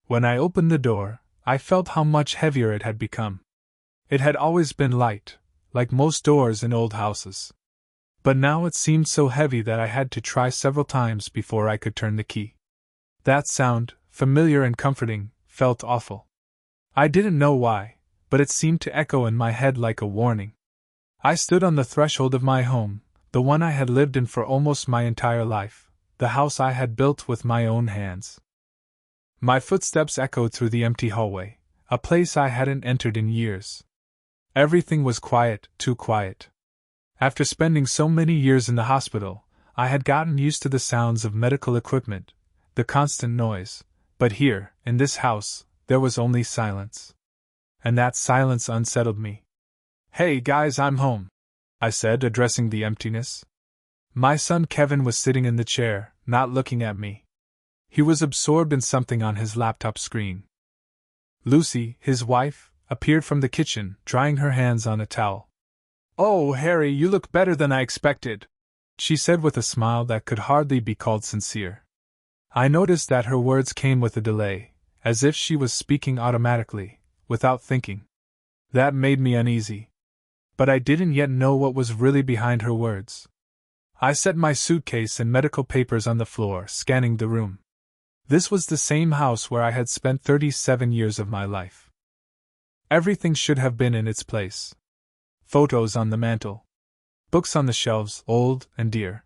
When I opened the door, I felt how much heavier it had become. It had always been light, like most doors in old houses. But now it seemed so heavy that I had to try several times before I could turn the key. That sound, familiar and comforting, felt awful. I didn't know why, but it seemed to echo in my head like a warning. I stood on the threshold of my home, the one I had lived in for almost my entire life, the house I had built with my own hands. My footsteps echoed through the empty hallway, a place I hadn't entered in years. Everything was quiet, too quiet. After spending so many years in the hospital, I had gotten used to the sounds of medical equipment, the constant noise, but here, in this house, there was only silence. And that silence unsettled me. "Hey guys, I'm home," I said, addressing the emptiness. My son Kevin was sitting in the chair, not looking at me. He was absorbed in something on his laptop screen. Lucy, his wife, appeared from the kitchen, drying her hands on a towel. "Oh, Harry, you look better than I expected," she said with a smile that could hardly be called sincere. I noticed that her words came with a delay, as if she was speaking automatically, without thinking. That made me uneasy. But I didn't yet know what was really behind her words. I set my suitcase and medical papers on the floor, scanning the room. This was the same house where I had spent 37 years of my life. Everything should have been in its place. Photos on the mantel. Books on the shelves, old and dear.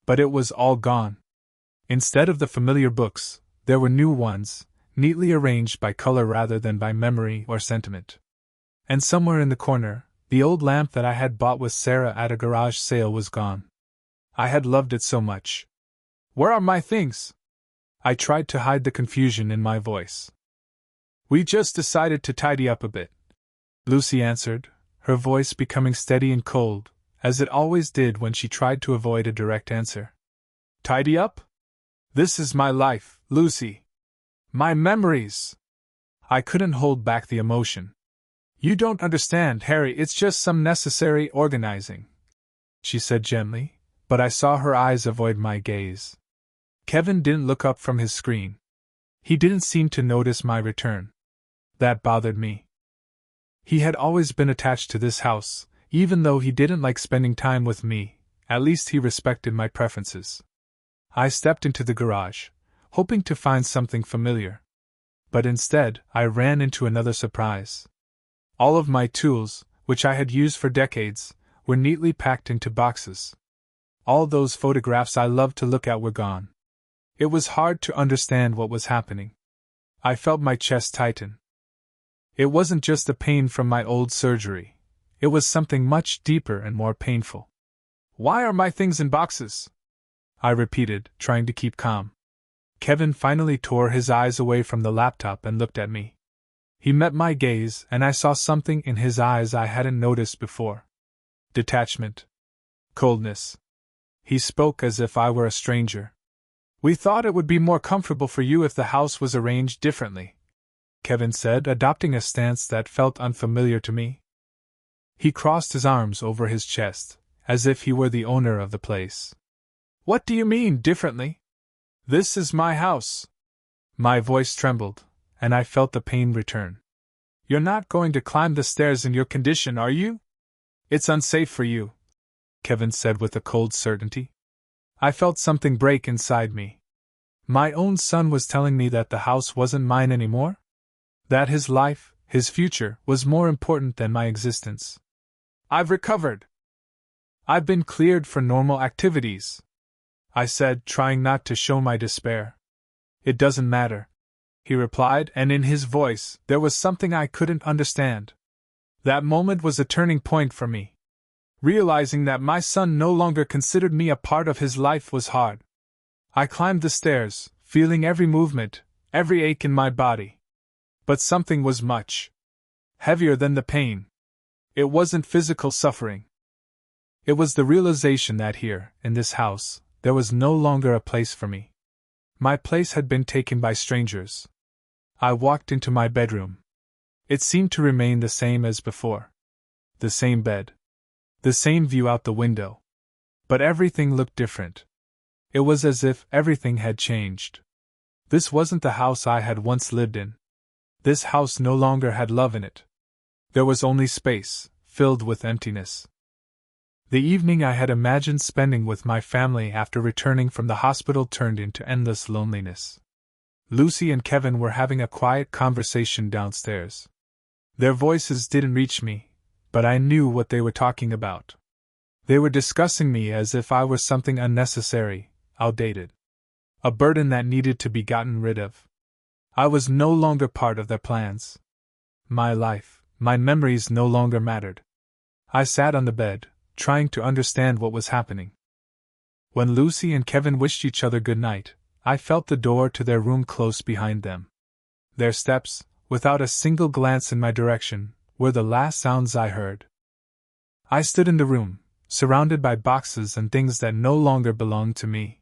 But it was all gone. Instead of the familiar books, there were new ones, neatly arranged by color rather than by memory or sentiment. And somewhere in the corner, the old lamp that I had bought with Sarah at a garage sale was gone. I had loved it so much. "Where are my things?" I tried to hide the confusion in my voice. "We just decided to tidy up a bit," Lucy answered, her voice becoming steady and cold, as it always did when she tried to avoid a direct answer. "Tidy up? This is my life, Lucy. My memories." I couldn't hold back the emotion. "You don't understand, Harry, it's just some necessary organizing," she said gently, but I saw her eyes avoid my gaze. Kevin didn't look up from his screen. He didn't seem to notice my return. That bothered me. He had always been attached to this house, even though he didn't like spending time with me, at least he respected my preferences. I stepped into the garage, hoping to find something familiar. But instead, I ran into another surprise. All of my tools, which I had used for decades, were neatly packed into boxes. All those photographs I loved to look at were gone. It was hard to understand what was happening. I felt my chest tighten. It wasn't just the pain from my old surgery. It was something much deeper and more painful. "Why are my things in boxes?" I repeated, trying to keep calm. Kevin finally tore his eyes away from the laptop and looked at me. He met my gaze, and I saw something in his eyes I hadn't noticed before. Detachment. Coldness. He spoke as if I were a stranger. "We thought it would be more comfortable for you if the house was arranged differently," Kevin said, adopting a stance that felt unfamiliar to me. He crossed his arms over his chest, as if he were the owner of the place. "What do you mean, differently? This is my house." My voice trembled, and I felt the pain return. "You're not going to climb the stairs in your condition, are you? It's unsafe for you," Kevin said with a cold certainty. I felt something break inside me. My own son was telling me that the house wasn't mine anymore? That his life, his future, was more important than my existence. "I've recovered. I've been cleared for normal activities," I said, trying not to show my despair. "It doesn't matter," he replied, and in his voice there was something I couldn't understand. That moment was a turning point for me. Realizing that my son no longer considered me a part of his life was hard. I climbed the stairs, feeling every movement, every ache in my body. But something was much heavier than the pain. It wasn't physical suffering. It was the realization that here, in this house, there was no longer a place for me. My place had been taken by strangers. I walked into my bedroom. It seemed to remain the same as before. The same bed. The same view out the window. But everything looked different. It was as if everything had changed. This wasn't the house I had once lived in. This house no longer had love in it. There was only space, filled with emptiness. The evening I had imagined spending with my family after returning from the hospital turned into endless loneliness. Lucy and Kevin were having a quiet conversation downstairs. Their voices didn't reach me, but I knew what they were talking about. They were discussing me as if I were something unnecessary, outdated. A burden that needed to be gotten rid of. I was no longer part of their plans. My life, my memories no longer mattered. I sat on the bed, trying to understand what was happening. When Lucy and Kevin wished each other good night, I felt the door to their room close behind them. Their steps, without a single glance in my direction, were the last sounds I heard. I stood in the room, surrounded by boxes and things that no longer belonged to me.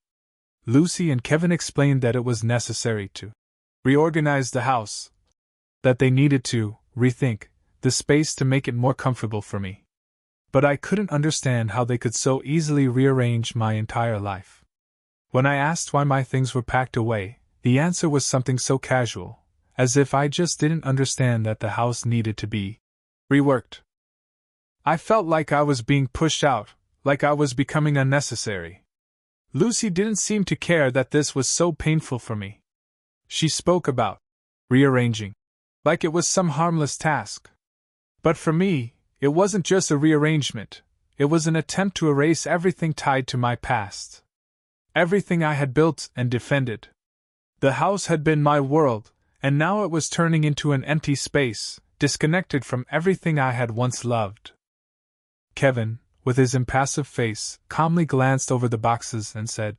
Lucy and Kevin explained that it was necessary to reorganize the house, that they needed to rethink the space to make it more comfortable for me. But I couldn't understand how they could so easily rearrange my entire life. When I asked why my things were packed away, the answer was something so casual, as if I just didn't understand that the house needed to be reworked. I felt like I was being pushed out, like I was becoming unnecessary. Lucy didn't seem to care that this was so painful for me. She spoke about rearranging, like it was some harmless task. But for me, it wasn't just a rearrangement, it was an attempt to erase everything tied to my past. Everything I had built and defended. The house had been my world, and now it was turning into an empty space, disconnected from everything I had once loved. Kevin, with his impassive face, calmly glanced over the boxes and said,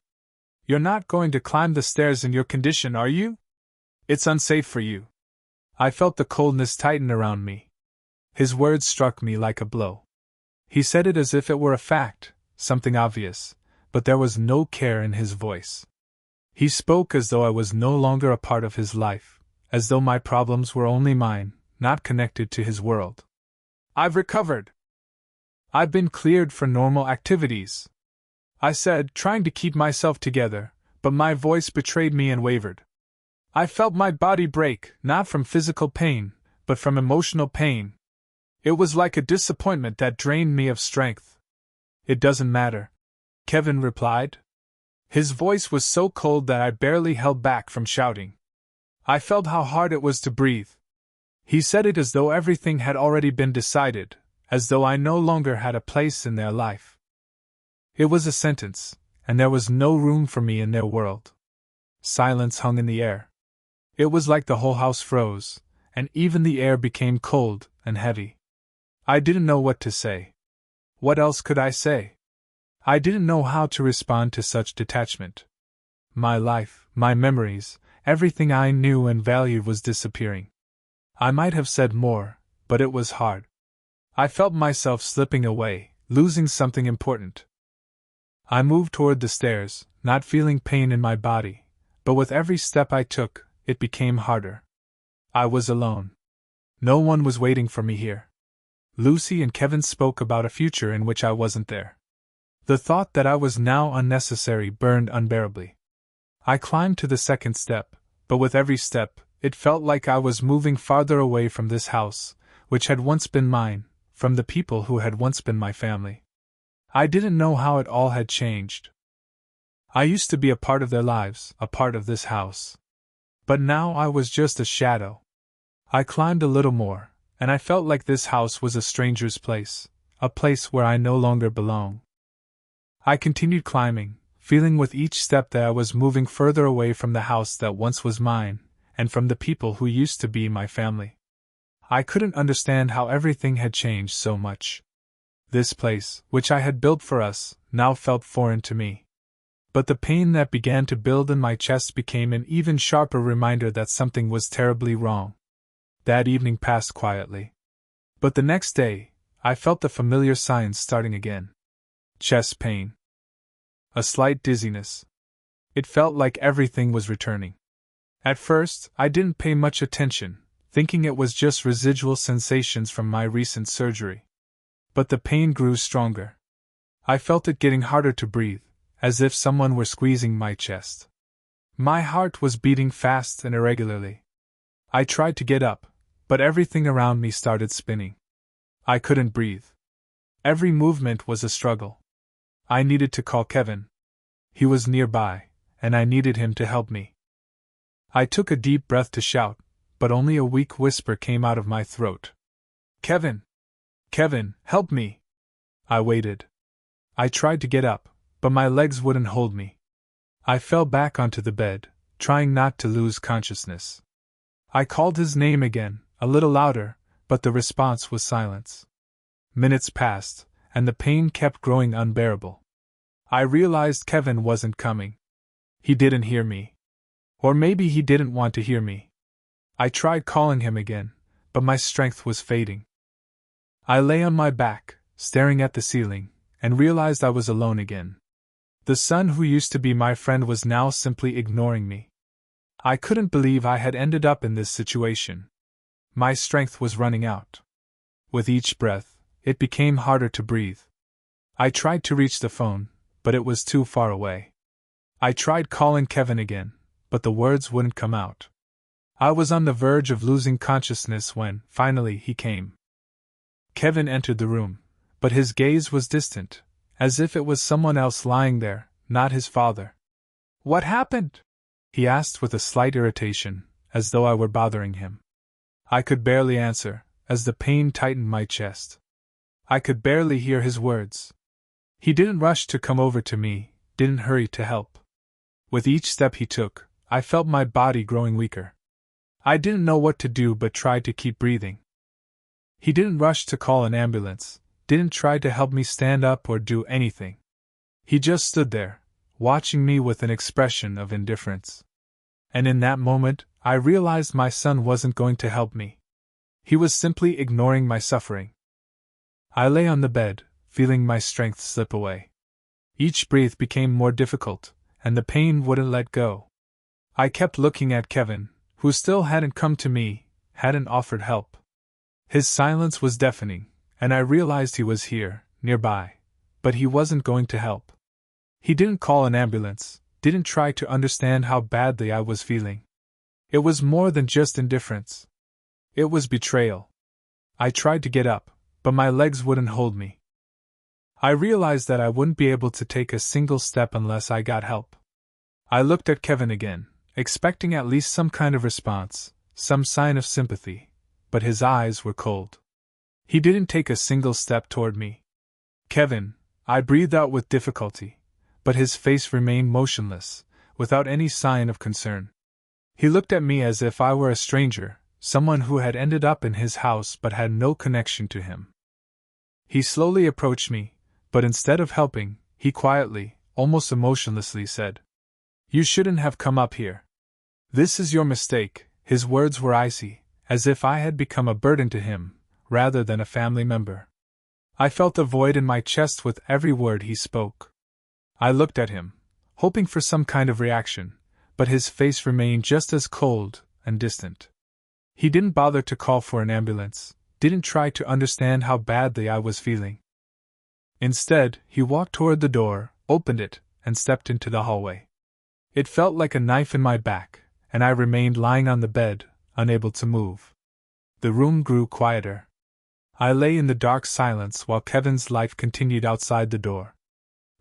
"You're not going to climb the stairs in your condition, are you? It's unsafe for you." I felt the coldness tighten around me. His words struck me like a blow. He said it as if it were a fact, something obvious, but there was no care in his voice. He spoke as though I was no longer a part of his life, as though my problems were only mine, not connected to his world. "I've recovered. I've been cleared for normal activities," I said, trying to keep myself together, but my voice betrayed me and wavered. I felt my body break, not from physical pain, but from emotional pain. It was like a disappointment that drained me of strength. "It doesn't matter," Kevin replied. His voice was so cold that I barely held back from shouting. I felt how hard it was to breathe. He said it as though everything had already been decided, as though I no longer had a place in their life. It was a sentence, and there was no room for me in their world. Silence hung in the air. It was like the whole house froze, and even the air became cold and heavy. I didn't know what to say. What else could I say? I didn't know how to respond to such detachment. My life, my memories, everything I knew and valued was disappearing. I might have said more, but it was hard. I felt myself slipping away, losing something important. I moved toward the stairs, not feeling pain in my body, but with every step I took, it became harder. I was alone. No one was waiting for me here. Lucy and Kevin spoke about a future in which I wasn't there. The thought that I was now unnecessary burned unbearably. I climbed to the second step, but with every step, it felt like I was moving farther away from this house, which had once been mine, from the people who had once been my family. I didn't know how it all had changed. I used to be a part of their lives, a part of this house. But now I was just a shadow. I climbed a little more, and I felt like this house was a stranger's place, a place where I no longer belong. I continued climbing, feeling with each step that I was moving further away from the house that once was mine, and from the people who used to be my family. I couldn't understand how everything had changed so much. This place, which I had built for us, now felt foreign to me. But the pain that began to build in my chest became an even sharper reminder that something was terribly wrong. That evening passed quietly. But the next day, I felt the familiar signs starting again. Chest pain. A slight dizziness. It felt like everything was returning. At first, I didn't pay much attention, thinking it was just residual sensations from my recent surgery. But the pain grew stronger. I felt it getting harder to breathe, as if someone were squeezing my chest. My heart was beating fast and irregularly. I tried to get up, but everything around me started spinning. I couldn't breathe. Every movement was a struggle. I needed to call Kevin. He was nearby, and I needed him to help me. I took a deep breath to shout, but only a weak whisper came out of my throat. Kevin! Kevin, help me! I waited. I tried to get up, but my legs wouldn't hold me. I fell back onto the bed, trying not to lose consciousness. I called his name again, a little louder, but the response was silence. Minutes passed, and the pain kept growing unbearable. I realized Kevin wasn't coming. He didn't hear me. Or maybe he didn't want to hear me. I tried calling him again, but my strength was fading. I lay on my back, staring at the ceiling, and realized I was alone again. The son who used to be my friend was now simply ignoring me. I couldn't believe I had ended up in this situation. My strength was running out. With each breath, it became harder to breathe. I tried to reach the phone, but it was too far away. I tried calling Kevin again, but the words wouldn't come out. I was on the verge of losing consciousness when, finally, he came. Kevin entered the room, but his gaze was distant, as if it was someone else lying there, not his father. "What happened?" he asked with a slight irritation, as though I were bothering him. I could barely answer, as the pain tightened my chest. I could barely hear his words. He didn't rush to come over to me, didn't hurry to help. With each step he took, I felt my body growing weaker. I didn't know what to do but tried to keep breathing. He didn't rush to call an ambulance, didn't try to help me stand up or do anything. He just stood there, watching me with an expression of indifference. And in that moment, I realized my son wasn't going to help me. He was simply ignoring my suffering. I lay on the bed, feeling my strength slip away. Each breath became more difficult, and the pain wouldn't let go. I kept looking at Kevin, who still hadn't come to me, hadn't offered help. His silence was deafening, and I realized he was here, nearby, but he wasn't going to help. He didn't call an ambulance, didn't try to understand how badly I was feeling. It was more than just indifference. It was betrayal. I tried to get up, but my legs wouldn't hold me. I realized that I wouldn't be able to take a single step unless I got help. I looked at Kevin again, expecting at least some kind of response, some sign of sympathy, but his eyes were cold. He didn't take a single step toward me. "Kevin," I breathed out with difficulty, but his face remained motionless, without any sign of concern. He looked at me as if I were a stranger, someone who had ended up in his house but had no connection to him. He slowly approached me, but instead of helping, he quietly, almost emotionlessly said, "You shouldn't have come up here. This is your mistake." His words were icy, as if I had become a burden to him, rather than a family member. I felt a void in my chest with every word he spoke. I looked at him, hoping for some kind of reaction, but his face remained just as cold and distant. He didn't bother to call for an ambulance, didn't try to understand how badly I was feeling. Instead, he walked toward the door, opened it, and stepped into the hallway. It felt like a knife in my back, and I remained lying on the bed, unable to move. The room grew quieter. I lay in the dark silence while Kevin's life continued outside the door.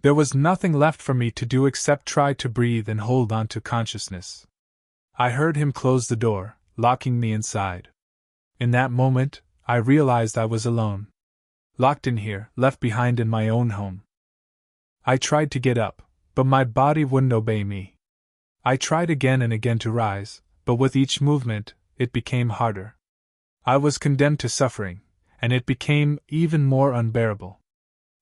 There was nothing left for me to do except try to breathe and hold on to consciousness. I heard him close the door, locking me inside. In that moment, I realized I was alone. Locked in here, left behind in my own home. I tried to get up, but my body wouldn't obey me. I tried again and again to rise, but with each movement, it became harder. I was condemned to suffering, and it became even more unbearable.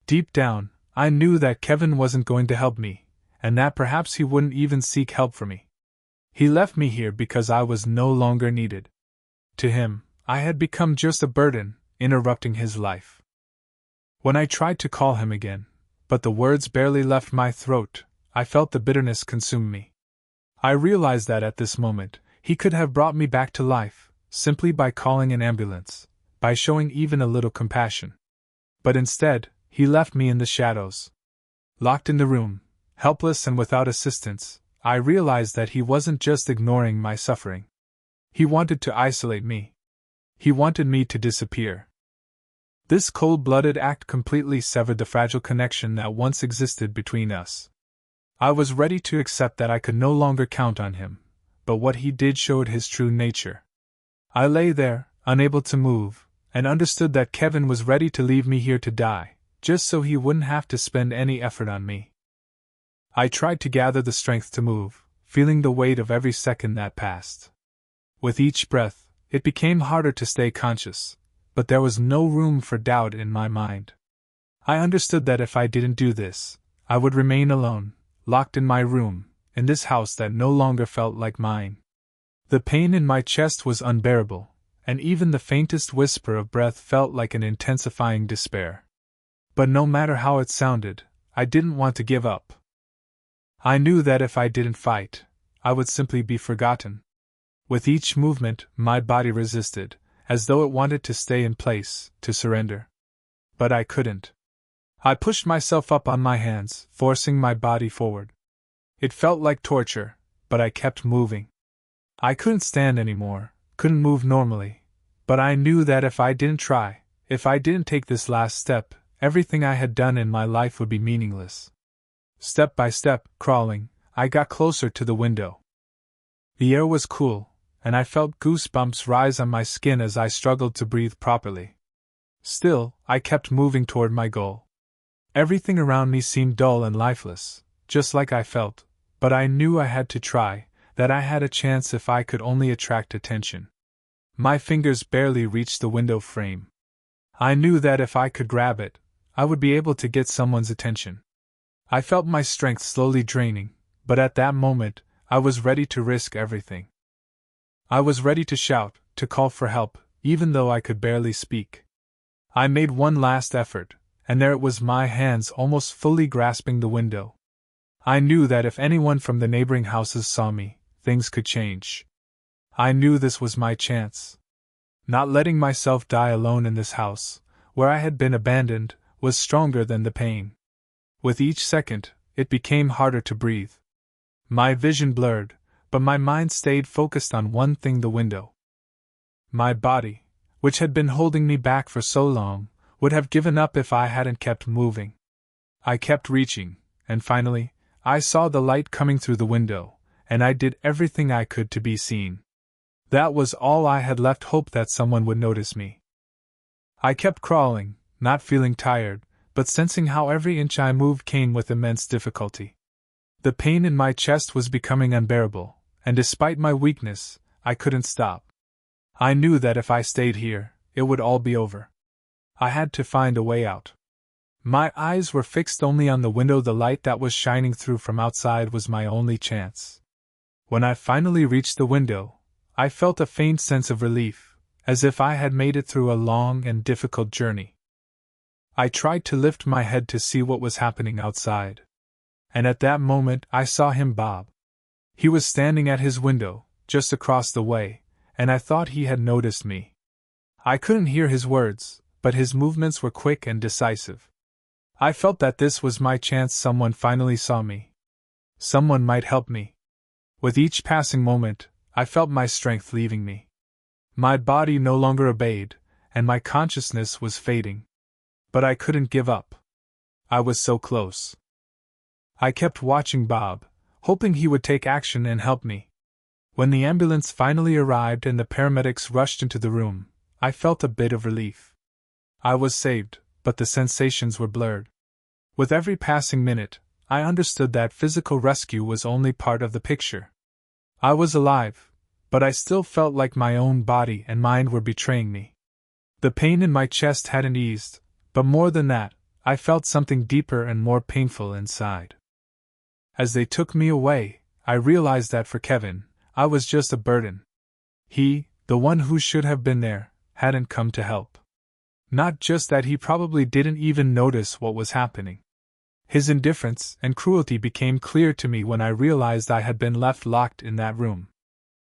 Deep down, I knew that Kevin wasn't going to help me, and that perhaps he wouldn't even seek help for me. He left me here because I was no longer needed. To him, I had become just a burden, interrupting his life. When I tried to call him again, but the words barely left my throat, I felt the bitterness consume me. I realized that at this moment, he could have brought me back to life, simply by calling an ambulance, by showing even a little compassion. But instead, he left me in the shadows. Locked in the room, helpless and without assistance, I realized that he wasn't just ignoring my suffering. He wanted to isolate me. He wanted me to disappear. This cold-blooded act completely severed the fragile connection that once existed between us. I was ready to accept that I could no longer count on him, but what he did showed his true nature. I lay there, unable to move, and understood that Kevin was ready to leave me here to die, just so he wouldn't have to spend any effort on me. I tried to gather the strength to move, feeling the weight of every second that passed. With each breath, it became harder to stay conscious, but there was no room for doubt in my mind. I understood that if I didn't do this, I would remain alone, locked in my room, in this house that no longer felt like mine. The pain in my chest was unbearable, and even the faintest whisper of breath felt like an intensifying despair. But no matter how it sounded, I didn't want to give up. I knew that if I didn't fight, I would simply be forgotten. With each movement, my body resisted, as though it wanted to stay in place, to surrender. But I couldn't. I pushed myself up on my hands, forcing my body forward. It felt like torture, but I kept moving. I couldn't stand anymore, couldn't move normally, but I knew that if I didn't try, if I didn't take this last step, everything I had done in my life would be meaningless. Step by step, crawling, I got closer to the window. The air was cool, and I felt goosebumps rise on my skin as I struggled to breathe properly. Still, I kept moving toward my goal. Everything around me seemed dull and lifeless, just like I felt, but I knew I had to try, that I had a chance if I could only attract attention. My fingers barely reached the window frame. I knew that if I could grab it, I would be able to get someone's attention. I felt my strength slowly draining, but at that moment, I was ready to risk everything. I was ready to shout, to call for help, even though I could barely speak. I made one last effort, and there it was, my hands almost fully grasping the window. I knew that if anyone from the neighboring houses saw me, things could change. I knew this was my chance. Not letting myself die alone in this house, where I had been abandoned, was stronger than the pain. With each second, it became harder to breathe. My vision blurred, but my mind stayed focused on one thing: the window. My body, which had been holding me back for so long, would have given up if I hadn't kept moving. I kept reaching, and finally, I saw the light coming through the window, and I did everything I could to be seen. That was all I had left, hope that someone would notice me. I kept crawling, not feeling tired, but sensing how every inch I moved came with immense difficulty. The pain in my chest was becoming unbearable, and despite my weakness, I couldn't stop. I knew that if I stayed here, it would all be over. I had to find a way out. My eyes were fixed only on the window. The light that was shining through from outside was my only chance. When I finally reached the window, I felt a faint sense of relief, as if I had made it through a long and difficult journey. I tried to lift my head to see what was happening outside. And at that moment I saw him, Bob. He was standing at his window, just across the way, and I thought he had noticed me. I couldn't hear his words, but his movements were quick and decisive. I felt that this was my chance. Someone finally saw me. Someone might help me. With each passing moment, I felt my strength leaving me. My body no longer obeyed, and my consciousness was fading. But I couldn't give up. I was so close. I kept watching Bob, hoping he would take action and help me. When the ambulance finally arrived and the paramedics rushed into the room, I felt a bit of relief. I was saved, but the sensations were blurred. With every passing minute, I understood that physical rescue was only part of the picture. I was alive, but I still felt like my own body and mind were betraying me. The pain in my chest hadn't eased, but more than that, I felt something deeper and more painful inside. As they took me away, I realized that for Kevin, I was just a burden. He, the one who should have been there, hadn't come to help. Not just that, he probably didn't even notice what was happening. His indifference and cruelty became clear to me when I realized I had been left locked in that room.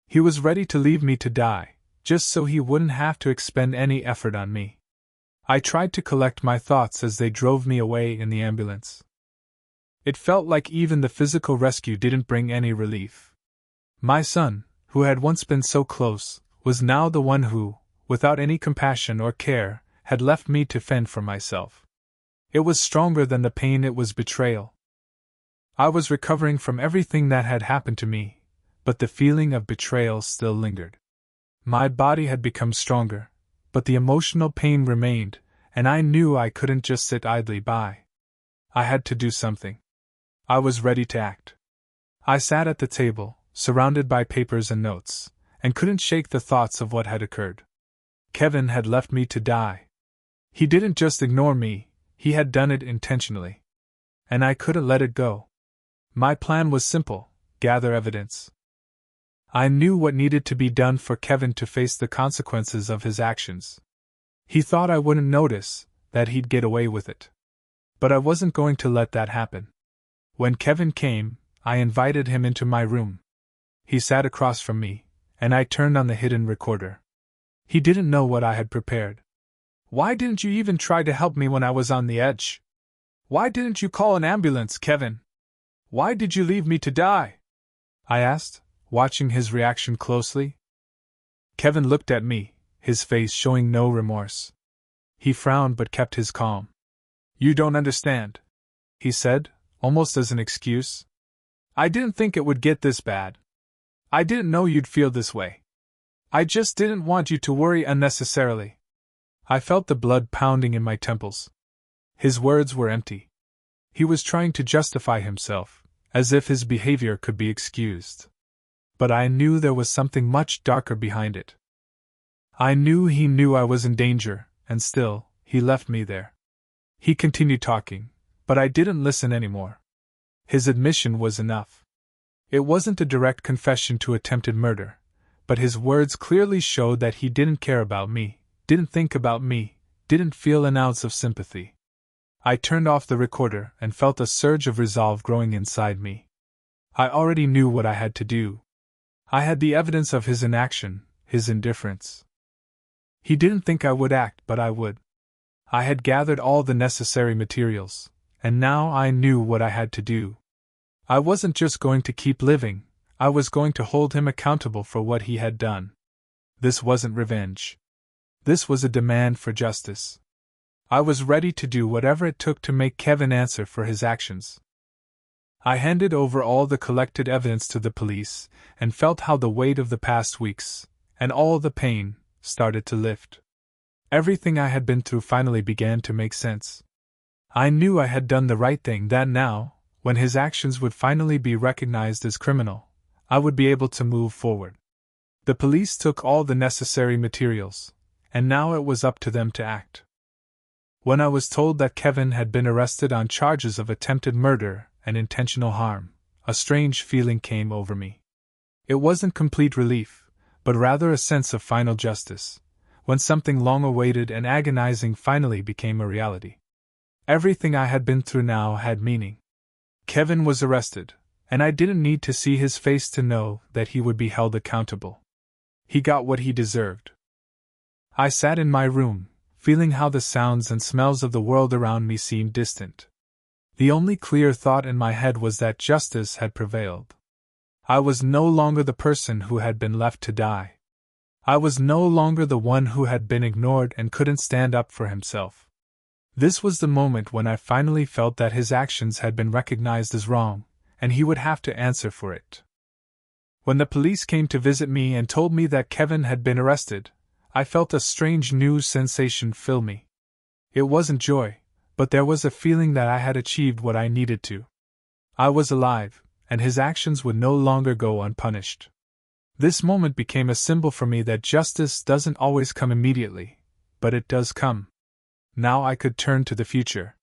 He was ready to leave me to die, just so he wouldn't have to expend any effort on me. I tried to collect my thoughts as they drove me away in the ambulance. It felt like even the physical rescue didn't bring any relief. My son, who had once been so close, was now the one who, without any compassion or care, had left me to fend for myself. It was stronger than the pain, it was betrayal. I was recovering from everything that had happened to me, but the feeling of betrayal still lingered. My body had become stronger, but the emotional pain remained, and I knew I couldn't just sit idly by. I had to do something. I was ready to act. I sat at the table, surrounded by papers and notes, and couldn't shake the thoughts of what had occurred. Kevin had left me to die. He didn't just ignore me, he had done it intentionally. And I couldn't let it go. My plan was simple: gather evidence. I knew what needed to be done for Kevin to face the consequences of his actions. He thought I wouldn't notice, that he'd get away with it. But I wasn't going to let that happen. When Kevin came, I invited him into my room. He sat across from me, and I turned on the hidden recorder. He didn't know what I had prepared. "Why didn't you even try to help me when I was on the edge? Why didn't you call an ambulance, Kevin? Why did you leave me to die?" I asked, watching his reaction closely. Kevin looked at me, his face showing no remorse. He frowned but kept his calm. "You don't understand," he said, almost as an excuse. "I didn't think it would get this bad. I didn't know you'd feel this way. I just didn't want you to worry unnecessarily." I felt the blood pounding in my temples. His words were empty. He was trying to justify himself, as if his behavior could be excused. But I knew there was something much darker behind it. I knew he knew I was in danger, and still, he left me there. He continued talking, but I didn't listen anymore. His admission was enough. It wasn't a direct confession to attempted murder, but his words clearly showed that he didn't care about me, didn't think about me, didn't feel an ounce of sympathy. I turned off the recorder and felt a surge of resolve growing inside me. I already knew what I had to do. I had the evidence of his inaction, his indifference. He didn't think I would act, but I would. I had gathered all the necessary materials, and now I knew what I had to do. I wasn't just going to keep living, I was going to hold him accountable for what he had done. This wasn't revenge. This was a demand for justice. I was ready to do whatever it took to make Kevin answer for his actions. I handed over all the collected evidence to the police, and felt how the weight of the past weeks, and all the pain, started to lift. Everything I had been through finally began to make sense. I knew I had done the right thing, that now, when his actions would finally be recognized as criminal, I would be able to move forward. The police took all the necessary materials, and now it was up to them to act. When I was told that Kevin had been arrested on charges of attempted murder and intentional harm, a strange feeling came over me. It wasn't complete relief, but rather a sense of final justice, when something long awaited and agonizing finally became a reality. Everything I had been through now had meaning. Kevin was arrested, and I didn't need to see his face to know that he would be held accountable. He got what he deserved. I sat in my room, feeling how the sounds and smells of the world around me seemed distant. The only clear thought in my head was that justice had prevailed. I was no longer the person who had been left to die. I was no longer the one who had been ignored and couldn't stand up for himself. This was the moment when I finally felt that his actions had been recognized as wrong, and he would have to answer for it. When the police came to visit me and told me that Kevin had been arrested, I felt a strange new sensation fill me. It wasn't joy, but there was a feeling that I had achieved what I needed to. I was alive, and his actions would no longer go unpunished. This moment became a symbol for me that justice doesn't always come immediately, but it does come. Now I could turn to the future.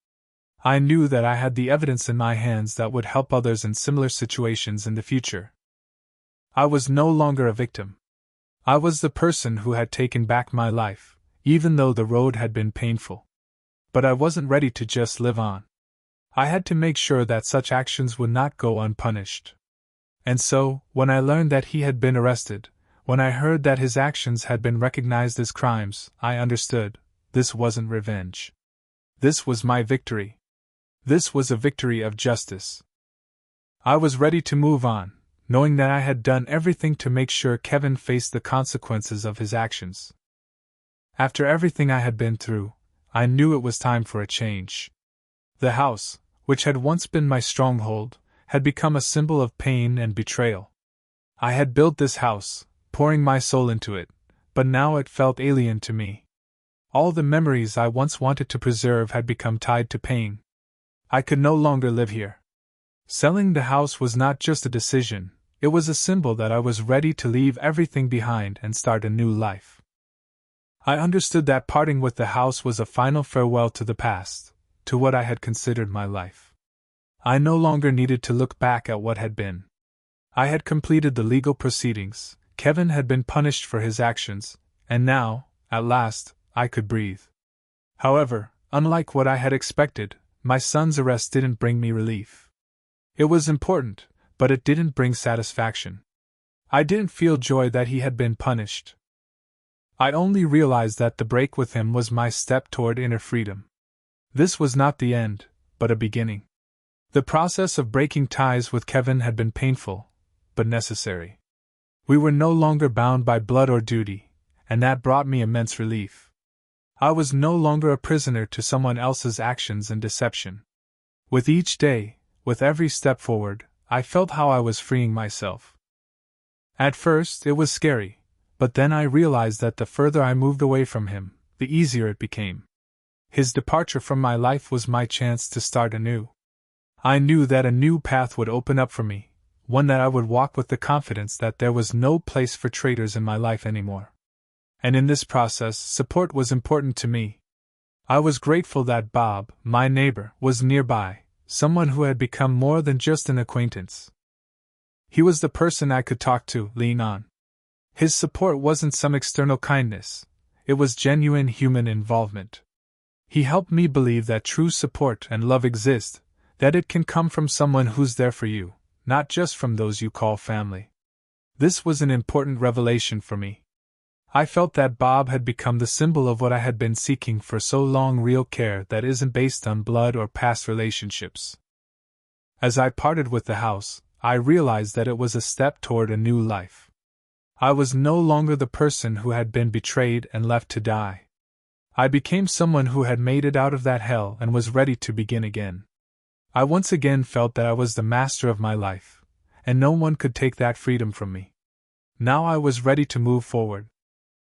I knew that I had the evidence in my hands that would help others in similar situations in the future. I was no longer a victim. I was the person who had taken back my life, even though the road had been painful. But I wasn't ready to just live on. I had to make sure that such actions would not go unpunished. And so, when I learned that he had been arrested, when I heard that his actions had been recognized as crimes, I understood. This wasn't revenge. This was my victory. This was a victory of justice. I was ready to move on, knowing that I had done everything to make sure Kevin faced the consequences of his actions. After everything I had been through, I knew it was time for a change. The house, which had once been my stronghold, had become a symbol of pain and betrayal. I had built this house, pouring my soul into it, but now it felt alien to me. All the memories I once wanted to preserve had become tied to pain. I could no longer live here. Selling the house was not just a decision, it was a symbol that I was ready to leave everything behind and start a new life. I understood that parting with the house was a final farewell to the past, to what I had considered my life. I no longer needed to look back at what had been. I had completed the legal proceedings, Kevin had been punished for his actions, and now, at last, I could breathe. However, unlike what I had expected, my son's arrest didn't bring me relief. It was important, but it didn't bring satisfaction. I didn't feel joy that he had been punished. I only realized that the break with him was my step toward inner freedom. This was not the end, but a beginning. The process of breaking ties with Kevin had been painful, but necessary. We were no longer bound by blood or duty, and that brought me immense relief. I was no longer a prisoner to someone else's actions and deception. With each day, with every step forward, I felt how I was freeing myself. At first, it was scary, but then I realized that the further I moved away from him, the easier it became. His departure from my life was my chance to start anew. I knew that a new path would open up for me, one that I would walk with the confidence that there was no place for traitors in my life anymore. And in this process, support was important to me. I was grateful that Bob, my neighbor, was nearby, someone who had become more than just an acquaintance. He was the person I could talk to, lean on. His support wasn't some external kindness, it was genuine human involvement. He helped me believe that true support and love exist, that it can come from someone who's there for you, not just from those you call family. This was an important revelation for me. I felt that Bob had become the symbol of what I had been seeking for so long, real care that isn't based on blood or past relationships. As I parted with the house, I realized that it was a step toward a new life. I was no longer the person who had been betrayed and left to die. I became someone who had made it out of that hell and was ready to begin again. I once again felt that I was the master of my life, and no one could take that freedom from me. Now I was ready to move forward.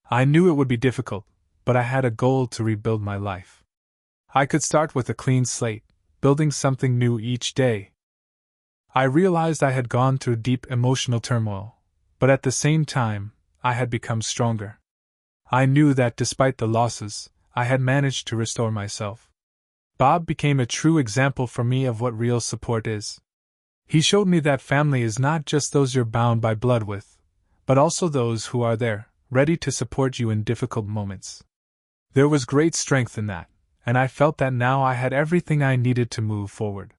I knew it would be difficult, but I had a goal to rebuild my life. I could start with a clean slate, building something new each day. I realized I had gone through deep emotional turmoil, but at the same time, I had become stronger. I knew that despite the losses, I had managed to restore myself. Bob became a true example for me of what real support is. He showed me that family is not just those you're bound by blood with, but also those who are there, ready to support you in difficult moments. There was great strength in that, and I felt that now I had everything I needed to move forward.